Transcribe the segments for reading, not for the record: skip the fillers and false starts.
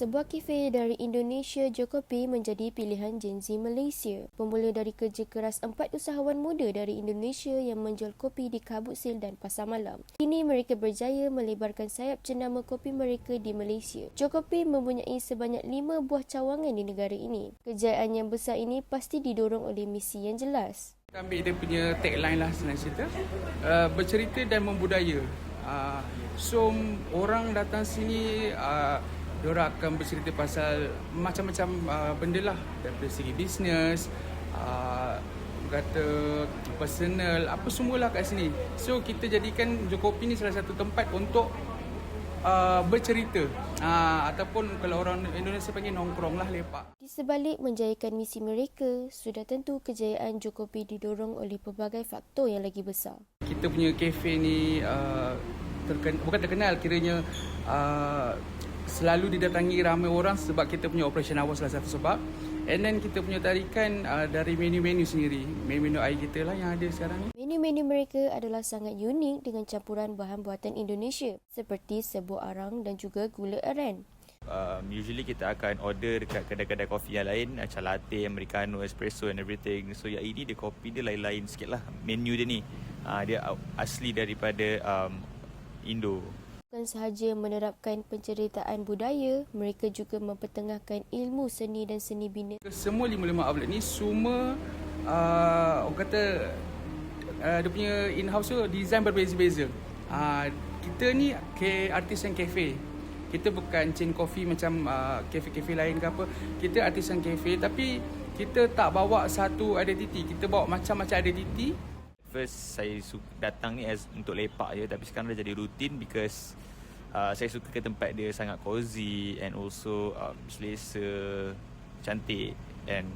Sebuah kafe dari Indonesia, Jokopi menjadi pilihan Gen Z Malaysia. Bermula dari kerja keras 4 usahawan muda dari Indonesia yang menjual kopi di Kabut Sil dan Pasar Malam. Kini mereka berjaya melebarkan sayap jenama kopi mereka di Malaysia. Jokopi mempunyai sebanyak 5 buah cawangan di negara ini. Kejayaan yang besar ini pasti didorong oleh misi yang jelas. Kita ambil dia punya tagline lah senang cerita, bercerita dan membudaya. So orang datang sini, diorang akan bercerita pasal macam-macam benda lah, daripada segi bisnes, kata personal, apa semualah kat sini. So kita jadikan Jokopi ni salah satu tempat untuk bercerita, ataupun kalau orang Indonesia panggil nongkrong lah, lepak. Di sebalik menjayakan misi mereka, sudah tentu kejayaan Jokopi didorong oleh pelbagai faktor yang lagi besar. Kita punya kafe ni bukan terkenal, kiranya selalu didatangi ramai orang sebab kita punya operation hours salah satu sebab. And then kita punya tarikan dari menu-menu sendiri, menu-menu air kita lah yang ada sekarang ni. Menu-menu mereka adalah sangat unik dengan campuran bahan buatan Indonesia seperti serbuk arang dan juga gula aren. Usually kita akan order dekat kedai-kedai kopi yang lain, macam latte, americano, espresso and everything. So yang ini dia kopi dia lain-lain sikit lah menu dia ni. Dia asli daripada Indo. Bukan sahaja menerapkan penceritaan budaya, mereka juga mempertengahkan ilmu seni dan seni bina. Semua 5 outlet ni semua orang kata dia punya in-house tu design berbeza-beza. Kita ni artisan cafe. Kita bukan chain coffee macam cafe-cafe lain ke apa. Kita artisan cafe tapi kita tak bawa satu identiti. Kita bawa macam-macam identiti. First saya datang ni untuk lepak je, tapi sekarang dah jadi rutin because saya suka ke tempat dia sangat cozy and also selesa, cantik and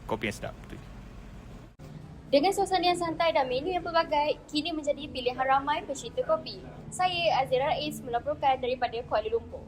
kopi yang sedap. Dengan suasana yang santai dan menu yang pelbagai, kini menjadi pilihan ramai pecinta kopi. Saya Azira Rais melaporkan daripada Kuala Lumpur.